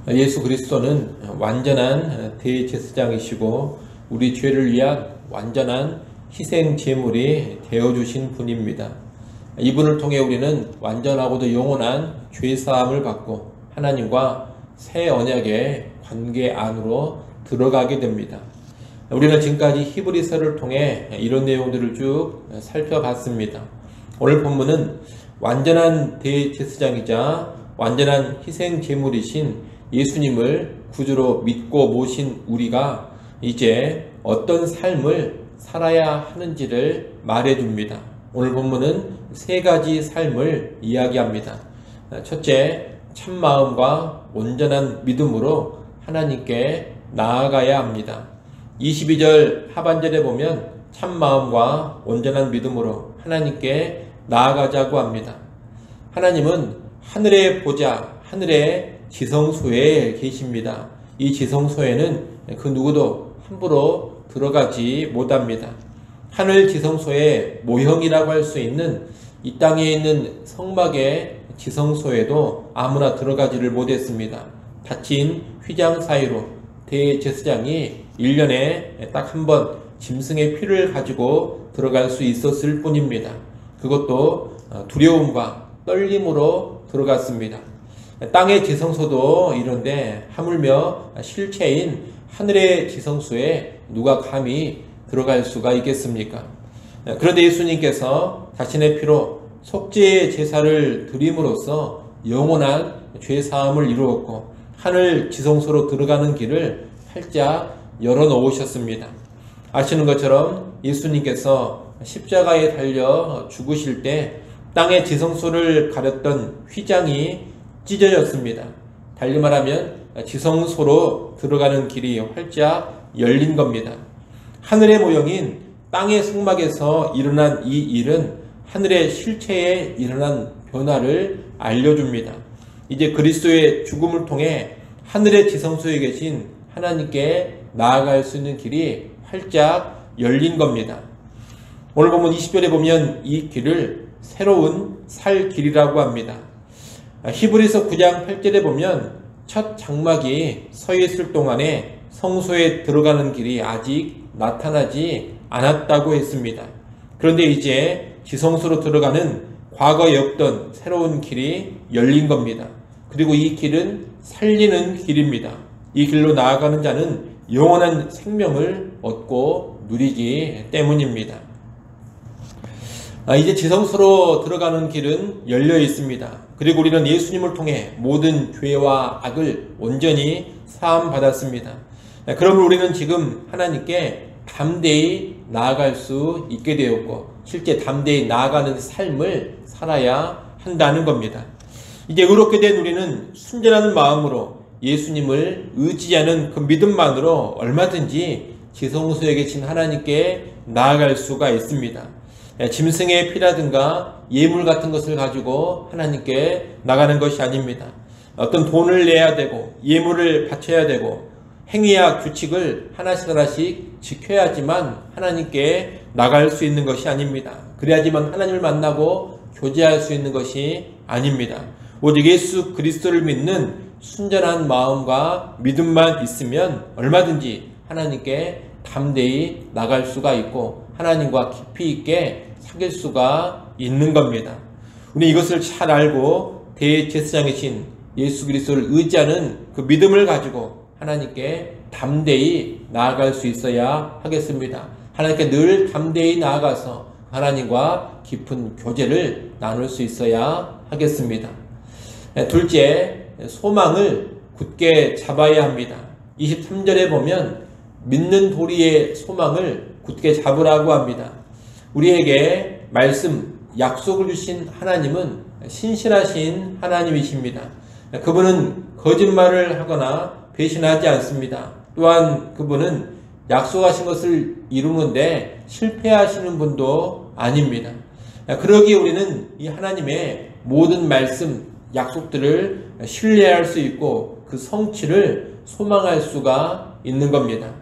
예수 그리스도는 완전한 대제사장이시고 우리 죄를 위한 완전한 희생 제물이 되어주신 분입니다. 이분을 통해 우리는 완전하고도 영원한 죄사함을 받고 하나님과 새 언약의 관계 안으로 들어가게 됩니다. 우리는 지금까지 히브리서를 통해 이런 내용들을 쭉 살펴봤습니다. 오늘 본문은 완전한 대제사장이자 완전한 희생 제물이신 예수님을 구주로 믿고 모신 우리가 이제 어떤 삶을 살아야 하는지를 말해줍니다. 오늘 본문은 세 가지 삶을 이야기합니다. 첫째, 참마음과 온전한 믿음으로 하나님께 나아가야 합니다. 22절 하반절에 보면 참마음과 온전한 믿음으로 하나님께 나아가자고 합니다. 하나님은 하늘의 보좌, 하늘의 지성소에 계십니다. 이 지성소에는 그 누구도 함부로 들어가지 못합니다. 하늘 지성소의 모형이라고 할 수 있는 이 땅에 있는 성막의 지성소에도 아무나 들어가지를 못했습니다. 닫힌 휘장 사이로 대제사장이 1년에 딱 한 번 짐승의 피를 가지고 들어갈 수 있었을 뿐입니다. 그것도 두려움과 떨림으로 들어갔습니다. 땅의 지성소도 이런데 하물며 실체인 하늘의 지성소에 누가 감히 들어갈 수가 있겠습니까? 그런데 예수님께서 자신의 피로 속죄의 제사를 드림으로써 영원한 죄사함을 이루었고 하늘 지성소로 들어가는 길을 활짝 열어놓으셨습니다. 아시는 것처럼 예수님께서 십자가에 달려 죽으실 때 땅의 지성소를 가렸던 휘장이 찢어졌습니다. 달리 말하면 지성소로 들어가는 길이 활짝 열린 겁니다. 하늘의 모형인 땅의 성막에서 일어난 이 일은 하늘의 실체에 일어난 변화를 알려줍니다. 이제 그리스도의 죽음을 통해 하늘의 지성소에 계신 하나님께 나아갈 수 있는 길이 활짝 열린 겁니다. 오늘 본문 20절에 보면 이 길을 새로운 살 길이라고 합니다. 히브리서 9장 8절에 보면 첫 장막이 서 있을 동안에 성소에 들어가는 길이 아직 나타나지 않았다고 했습니다. 그런데 이제 지성소로 들어가는 과거에 없던 새로운 길이 열린 겁니다. 그리고 이 길은 살리는 길입니다. 이 길로 나아가는 자는 영원한 생명을 얻고 누리기 때문입니다. 이제 지성소로 들어가는 길은 열려 있습니다. 그리고 우리는 예수님을 통해 모든 죄와 악을 온전히 사함받았습니다. 그러므로 우리는 지금 하나님께 담대히 나아갈 수 있게 되었고 실제 담대히 나아가는 삶을 살아야 한다는 겁니다. 이제 의롭게 된 우리는 순전한 마음으로 예수님을 의지하는 그 믿음만으로 얼마든지 지성소에 계신 하나님께 나아갈 수가 있습니다. 짐승의 피라든가 예물 같은 것을 가지고 하나님께 나가는 것이 아닙니다. 어떤 돈을 내야 되고 예물을 바쳐야 되고 행위와 규칙을 하나씩 지켜야지만 하나님께 나갈 수 있는 것이 아닙니다. 그래야지만 하나님을 만나고 교제할 수 있는 것이 아닙니다. 오직 예수 그리스도를 믿는 순전한 마음과 믿음만 있으면 얼마든지 하나님께 담대히 나갈 수가 있고 하나님과 깊이 있게 사귈 수가 있는 겁니다. 우리 이것을 잘 알고 대제사장이신 예수 그리스도를 의지하는 그 믿음을 가지고 하나님께 담대히 나아갈 수 있어야 하겠습니다. 하나님께 늘 담대히 나아가서 하나님과 깊은 교제를 나눌 수 있어야 하겠습니다. 둘째, 소망을 굳게 잡아야 합니다. 23절에 보면 믿는 도리의 소망을 굳게 잡으라고 합니다. 우리에게 말씀, 약속을 주신 하나님은 신실하신 하나님이십니다. 그분은 거짓말을 하거나 배신하지 않습니다. 또한 그분은 약속하신 것을 이루는데 실패하시는 분도 아닙니다. 그러기에 우리는 이 하나님의 모든 말씀, 약속들을 신뢰할 수 있고 그 성취를 소망할 수가 있는 겁니다.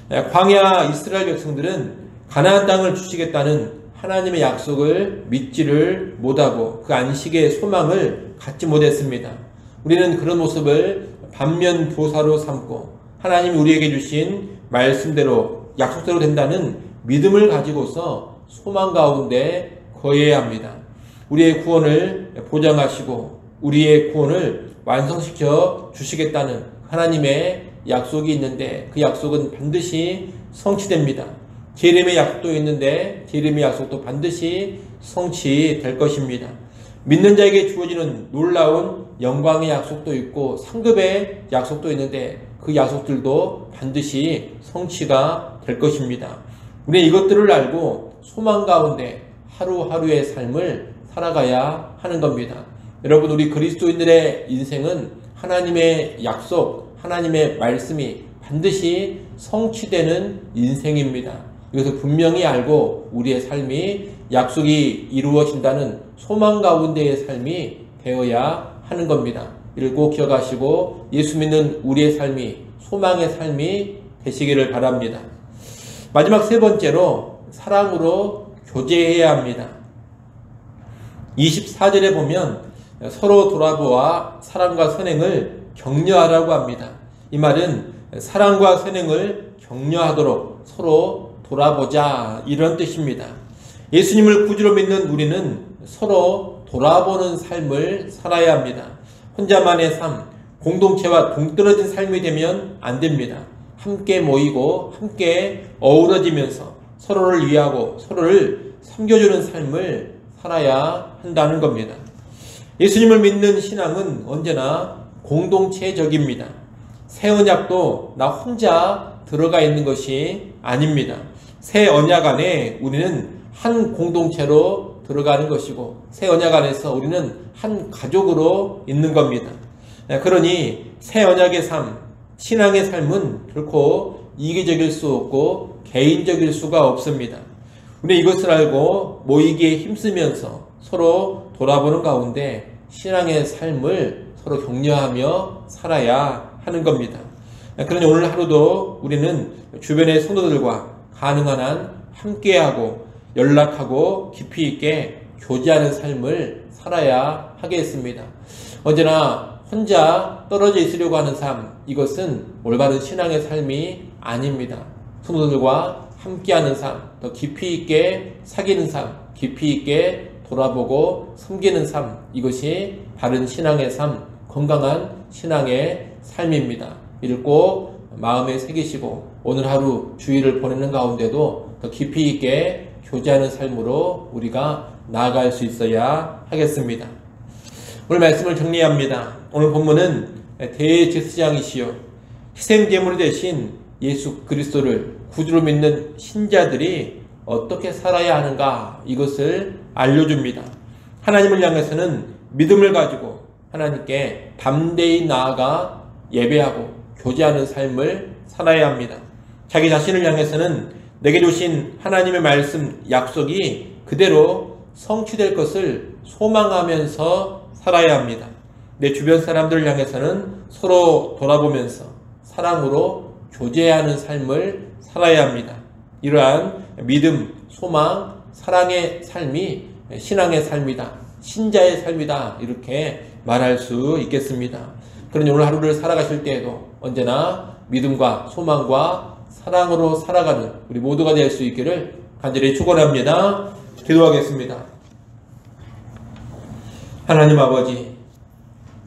광야 이스라엘 백성들은 가나안 땅을 주시겠다는 하나님의 약속을 믿지를 못하고 그 안식의 소망을 갖지 못했습니다. 우리는 그런 모습을 반면 교사로 삼고 하나님이 우리에게 주신 말씀대로 약속대로 된다는 믿음을 가지고서 소망 가운데 거해야 합니다. 우리의 구원을 보장하시고 우리의 구원을 완성시켜 주시겠다는 하나님의 약속이 있는데 그 약속은 반드시 성취됩니다. 재림의 약속도 있는데 재림의 약속도 반드시 성취될 것입니다. 믿는 자에게 주어지는 놀라운 영광의 약속도 있고 상급의 약속도 있는데 그 약속들도 반드시 성취가 될 것입니다. 우리는 이것들을 알고 소망 가운데 하루하루의 삶을 살아가야 하는 겁니다. 여러분, 우리 그리스도인들의 인생은 하나님의 약속, 하나님의 말씀이 반드시 성취되는 인생입니다. 이것을 분명히 알고 우리의 삶이 약속이 이루어진다는 소망 가운데의 삶이 되어야 하는 겁니다. 이를 꼭 기억하시고 예수 믿는 우리의 삶이 소망의 삶이 되시기를 바랍니다. 마지막 세 번째로 사랑으로 교제해야 합니다. 24절에 보면 서로 돌아보아 사랑과 선행을 격려하라고 합니다. 이 말은 사랑과 선행을 격려하도록 서로 돌아보자, 이런 뜻입니다. 예수님을 구주로 믿는 우리는 서로 돌아보는 삶을 살아야 합니다. 혼자만의 삶, 공동체와 동떨어진 삶이 되면 안 됩니다. 함께 모이고 함께 어우러지면서 서로를 위하고 서로를 섬겨주는 삶을 살아야 한다는 겁니다. 예수님을 믿는 신앙은 언제나 공동체적입니다. 새 언약도 나 혼자 들어가 있는 것이 아닙니다. 새 언약 안에 우리는 한 공동체로 들어가는 것이고 새 언약 안에서 우리는 한 가족으로 있는 겁니다. 그러니 새 언약의 삶, 신앙의 삶은 결코 이기적일 수 없고 개인적일 수가 없습니다. 우리 이것을 알고 모이기에 힘쓰면서 서로 돌아보는 가운데 신앙의 삶을 서로 격려하며 살아야 하는 겁니다. 그러니 오늘 하루도 우리는 주변의 성도들과 가능한 한 함께하고 연락하고 깊이 있게 교제하는 삶을 살아야 하겠습니다. 언제나 혼자 떨어져 있으려고 하는 삶, 이것은 올바른 신앙의 삶이 아닙니다. 성도들과 함께하는 삶, 더 깊이 있게 사귀는 삶, 깊이 있게 돌아보고 섬기는 삶, 이것이 바른 신앙의 삶, 건강한 신앙의 삶입니다. 이를 꼭 마음에 새기시고 오늘 하루 주일을 보내는 가운데도 더 깊이 있게 교제하는 삶으로 우리가 나아갈 수 있어야 하겠습니다. 오늘 말씀을 정리합니다. 오늘 본문은 대제사장이시여 희생제물이 되신 예수 그리스도를 구주로 믿는 신자들이 어떻게 살아야 하는가, 이것을 알려줍니다. 하나님을 향해서는 믿음을 가지고 하나님께 담대히 나아가 예배하고 교제하는 삶을 살아야 합니다. 자기 자신을 향해서는 내게 주신 하나님의 말씀, 약속이 그대로 성취될 것을 소망하면서 살아야 합니다. 내 주변 사람들을 향해서는 서로 돌아보면서 사랑으로 교제하는 삶을 살아야 합니다. 이러한 믿음, 소망, 사랑의 삶이 신앙의 삶이다, 신자의 삶이다, 이렇게 말할 수 있겠습니다. 그러니 오늘 하루를 살아가실 때에도 언제나 믿음과 소망과 사랑으로 살아가는 우리 모두가 될 수 있기를 간절히 축원합니다. 기도하겠습니다. 하나님 아버지,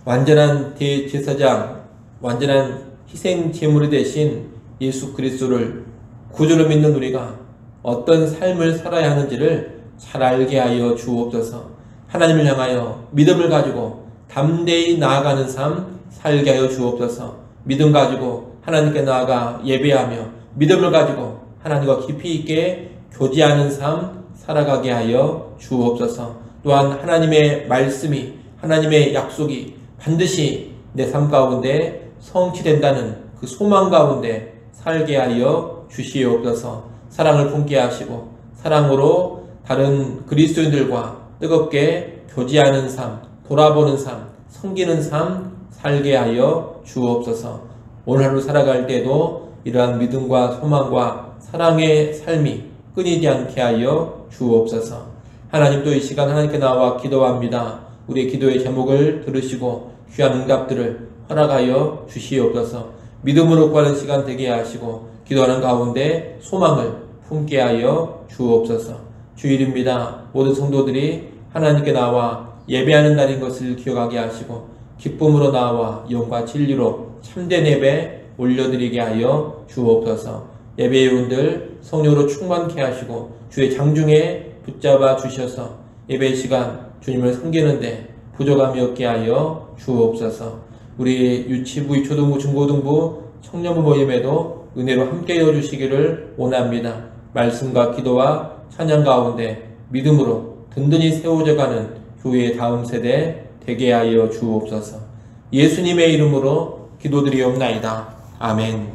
완전한 대제사장, 완전한 희생 제물이 되신 예수 그리스도를 구주로 믿는 우리가 어떤 삶을 살아야 하는지를 잘 알게 하여 주옵소서. 하나님을 향하여 믿음을 가지고 담대히 나아가는 삶 살게 하여 주옵소서. 믿음 가지고 하나님께 나아가 예배하며 믿음을 가지고 하나님과 깊이 있게 교제하는 삶 살아가게 하여 주옵소서. 또한 하나님의 말씀이, 하나님의 약속이 반드시 내 삶 가운데 성취된다는 그 소망 가운데 살게 하여 주시옵소서. 사랑을 품게 하시고 사랑으로 다른 그리스도인들과 뜨겁게 교제하는 삶, 돌아보는 삶, 섬기는 삶 살게 하여 주옵소서. 오늘 하루 살아갈 때도 이러한 믿음과 소망과 사랑의 삶이 끊이지 않게 하여 주옵소서. 하나님, 또 이 시간 하나님께 나와 기도합니다. 우리의 기도의 제목을 들으시고 귀한 응답들을 허락하여 주시옵소서. 믿음으로 구하는 시간 되게 하시고 기도하는 가운데 소망을 품게 하여 주옵소서. 주일입니다. 모든 성도들이 하나님께 나와 예배하는 날인 것을 기억하게 하시고 기쁨으로 나와 영과 진리로 참된 예배 올려드리게 하여 주옵소서. 예배의원들 성령으로 충만케 하시고 주의 장중에 붙잡아 주셔서 예배 시간 주님을 섬기는데 부족함이 없게 하여 주옵소서. 우리 유치부, 초등부, 중고등부, 청년부 모임에도 은혜로 함께해 주시기를 원합니다. 말씀과 기도와 찬양 가운데 믿음으로 든든히 세워져가는 교회의 다음 세대 되게 하여 주옵소서. 예수님의 이름으로 기도드리옵나이다. 아멘.